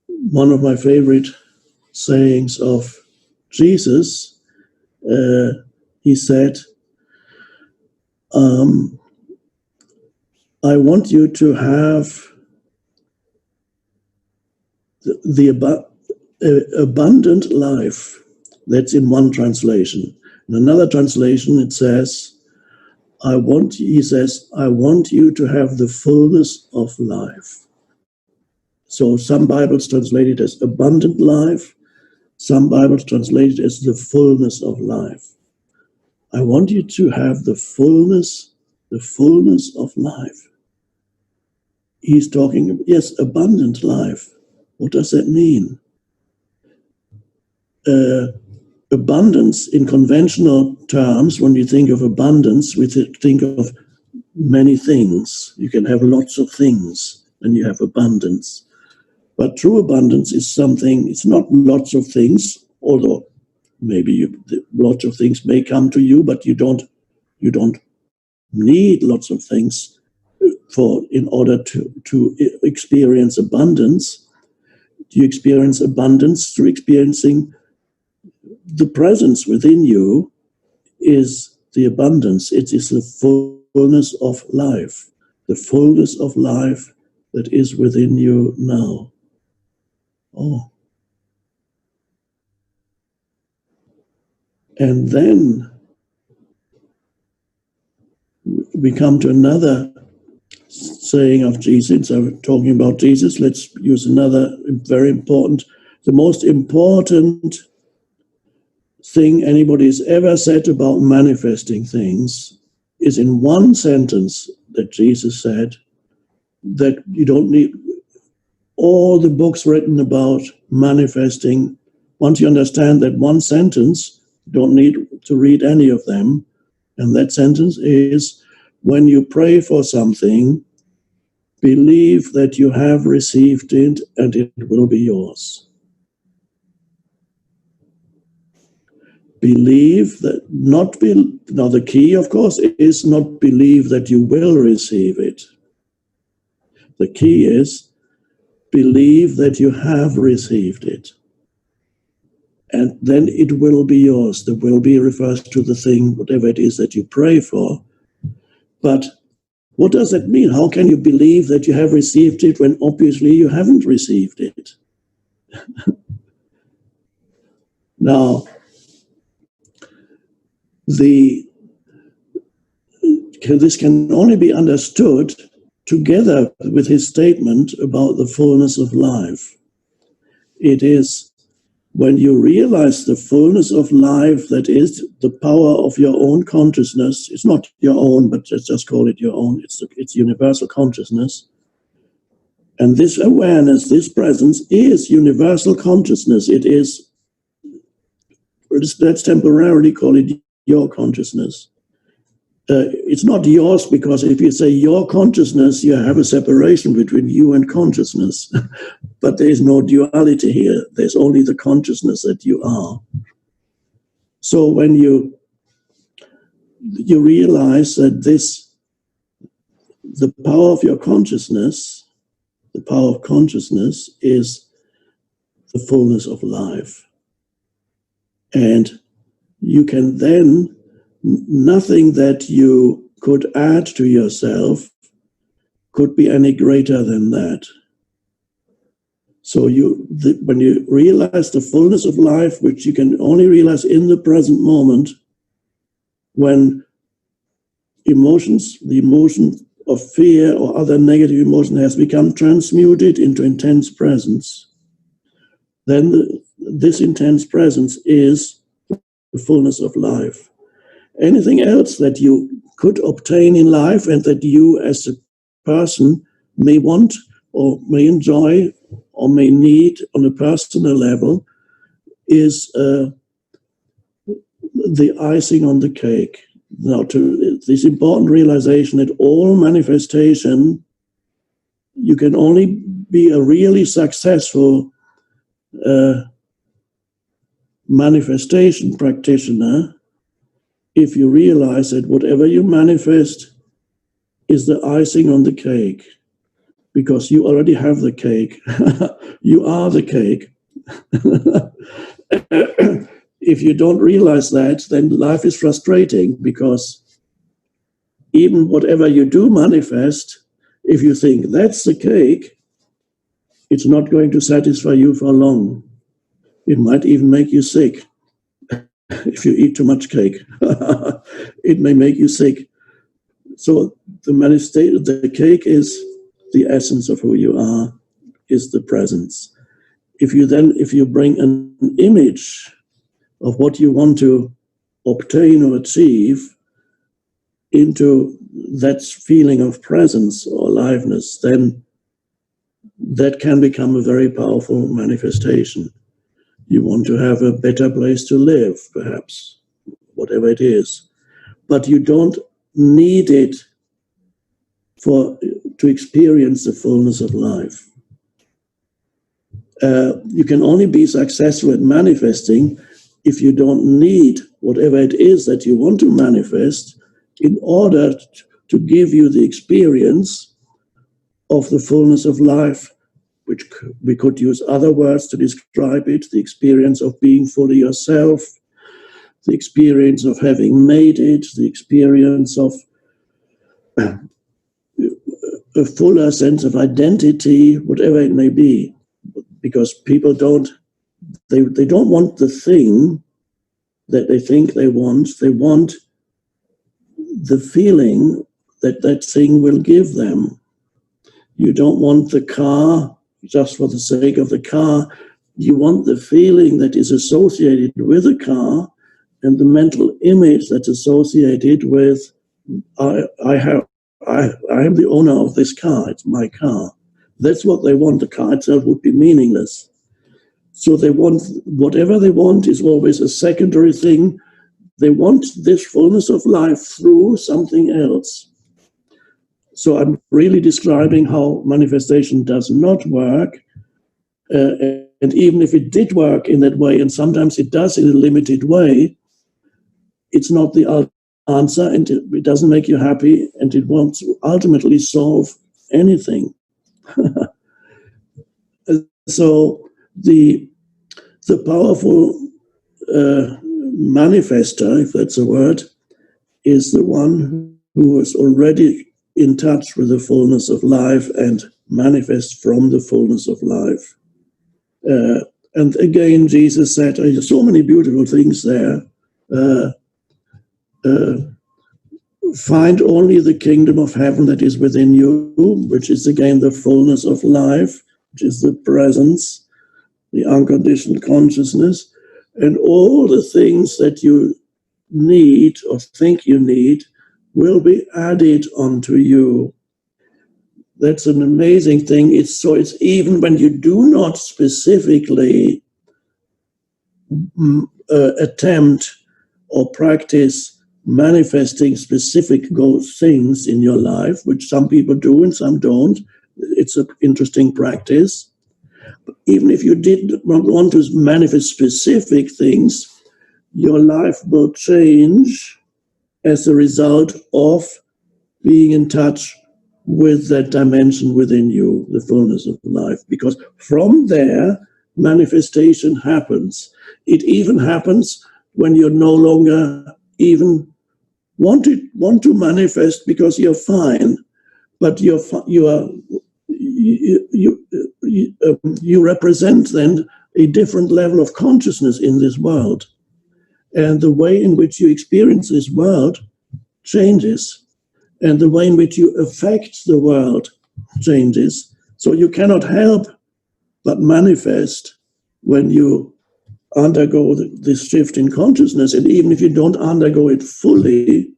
one of my favorite sayings of Jesus, he said, I want you to have the abundant life. That's in one translation. In another translation, it says, he says, I want you to have the fullness of life. So some Bibles translate it as abundant life. Some Bibles translate it as the fullness of life. I want you to have the fullness of life. He's talking, yes, abundant life. What does that mean? Abundance in conventional terms, when you think of abundance, we think of many things. You can have lots of things and you have abundance. But true abundance is something, it's not lots of things, although maybe lots of things may come to you, but you don't need lots of things in order to experience abundance. You experience abundance through experiencing the presence within you is the abundance. It is the fullness of life, the fullness of life that is within you now. Oh. And then we come to another saying of Jesus. So we're talking about Jesus. Let's use another very important, the most important thing anybody's ever said about manifesting things is in one sentence that Jesus said, that you don't need all the books written about manifesting. Once you understand that one sentence, you don't need to read any of them. And that sentence is, when you pray for something, believe that you have received it and it will be yours. Believe that, now the key, of course, is not believe that you will receive it. The key is believe that you have received it. And then it will be yours. The will be refers to the thing, whatever it is that you pray for. But what does that mean? How can you believe that you have received it when obviously you haven't received it? Now, this can only be understood together with his statement about the fullness of life. It is when you realize the fullness of life, that is the power of your own consciousness. It's not your own, but let's just call it your own. It's universal consciousness. And this awareness, this presence is universal consciousness. It is, let's temporarily call it your consciousness. It's not yours, because if you say your consciousness, you have a separation between you and consciousness. But there is no duality here. There's only the consciousness that you are. So when you realize that the power of your consciousness, the power of consciousness is the fullness of life. And you can then, nothing that you could add to yourself could be any greater than that. So when you realize the fullness of life, which you can only realize in the present moment, when the emotion of fear or other negative emotion has become transmuted into intense presence, then this intense presence is the fullness of life. Anything else that you could obtain in life and that you as a person may want or may enjoy or may need on a personal level is the icing on the cake. Now, to this important realization that all manifestation, you can only be a really successful manifestation practitioner if you realize that whatever you manifest is the icing on the cake. because you already have the cake. You are the cake. If you don't realize that, then life is frustrating, because even whatever you do manifest, if you think that's the cake, it's not going to satisfy you for long. It might even make you sick. If you eat too much cake, it may make you sick. So the cake is the essence of who you are, is the presence. If you bring an image of what you want to obtain or achieve into that feeling of presence or aliveness, then that can become a very powerful manifestation. You want to have a better place to live, perhaps, whatever it is. But you don't need it to experience the fullness of life. You can only be successful at manifesting if you don't need whatever it is that you want to manifest in order to give you the experience of the fullness of life, which we could use other words to describe it: the experience of being fully yourself, the experience of having made it, the experience of a fuller sense of identity, whatever it may be. Because people don't want the thing that they think they want. They want the feeling that that thing will give them. You don't want the car just for the sake of the car. You want the feeling that is associated with the car and the mental image that's associated with, I am the owner of this car, it's my car. That's what they want. The car itself would be meaningless. So they want, whatever they want is always a secondary thing. They want this fullness of life through something else. So I'm really describing how manifestation does not work. And even if it did work in that way, and sometimes it does in a limited way, it's not the answer, and it doesn't make you happy, and it won't ultimately solve anything. So the powerful manifester, if that's a word, is the one who is already in touch with the fullness of life and manifests from the fullness of life. And again, Jesus said, so many beautiful things there. Find only the kingdom of heaven that is within you, which is again the fullness of life, which is the presence, the unconditioned consciousness, and all the things that you need or think you need will be added onto you. That's an amazing thing. It's even when you do not specifically attempt or practice manifesting specific things in your life, which some people do and some don't. It's an interesting practice. But even if you did not want to manifest specific things, your life will change as a result of being in touch with that dimension within you, the fullness of life. Because from there, manifestation happens. It even happens when you're no longer even want to manifest because you're fine, but you represent then a different level of consciousness in this world, and the way in which you experience this world changes, and the way in which you affect the world changes. So you cannot help but manifest when you undergo this shift in consciousness. And even if you don't undergo it fully,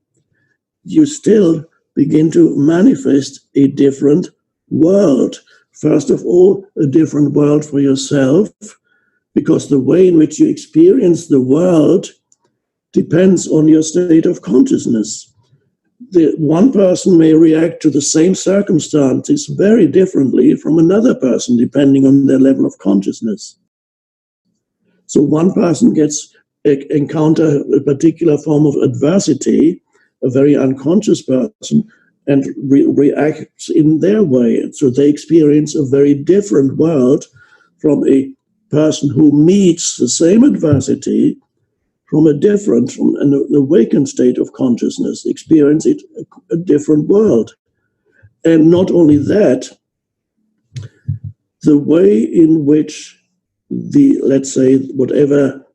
you still begin to manifest a different world. First of all, a different world for yourself, because the way in which you experience the world depends on your state of consciousness. One person may react to the same circumstances very differently from another person, depending on their level of consciousness. So one person encounter a particular form of adversity, a very unconscious person, and react in their way. So they experience a very different world from a person who meets the same adversity from an awakened state of consciousness, experience it a different world. And not only that, the way in which let's say, whatever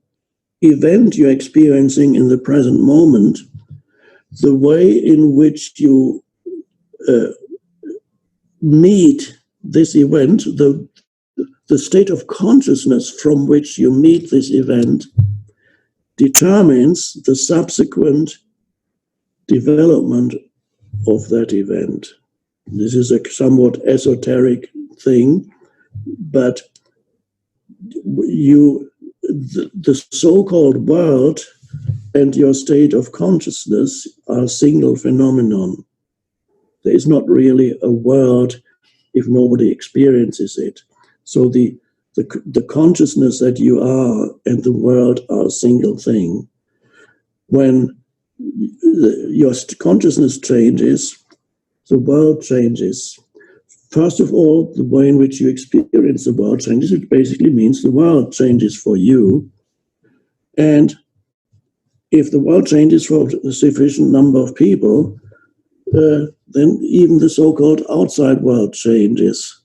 event you're experiencing in the present moment, the way in which you meet this event, the state of consciousness from which you meet this event determines the subsequent development of that event. This is a somewhat esoteric thing, but the so-called world and your state of consciousness are a single phenomenon. There is not really a world if nobody experiences it. So the consciousness that you are and the world are a single thing. When your consciousness changes, the world changes. First of all, the way in which you experience the world changes. It basically means the world changes for you. And if the world changes for a sufficient number of people, then even the so-called outside world changes.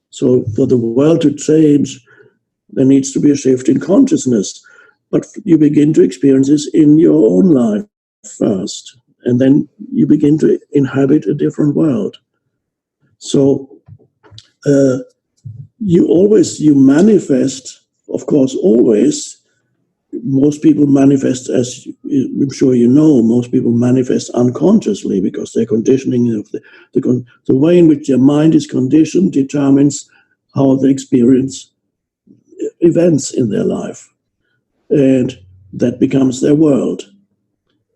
So for the world to change, there needs to be a shift in consciousness. But you begin to experience this in your own life first, and then you begin to inhabit a different world. So you manifest, of course, always. Most people manifest, as I'm sure you know, most people manifest unconsciously because their conditioning of the way in which their mind is conditioned determines how they experience events in their life, and that becomes their world.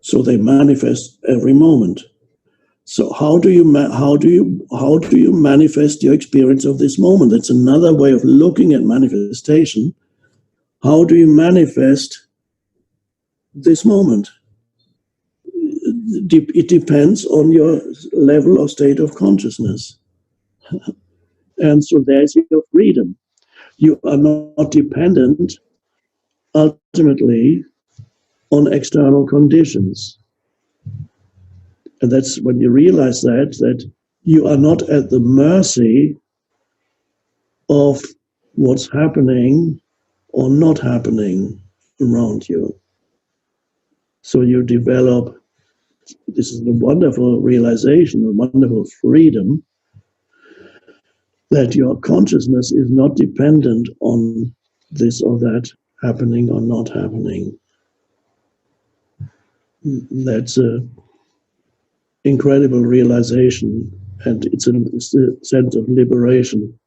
So they manifest every moment. So how do you manifest your experience of this moment? That's another way of looking at manifestation. How do you manifest this moment? It depends on your level or state of consciousness. And so there's your freedom. You are not dependent ultimately on external conditions. And that's when you realize that you are not at the mercy of what's happening or not happening around you. So you develop, this is a wonderful realization, a wonderful freedom, that your consciousness is not dependent on this or that happening or not happening. That's an incredible realization, and it's a sense of liberation.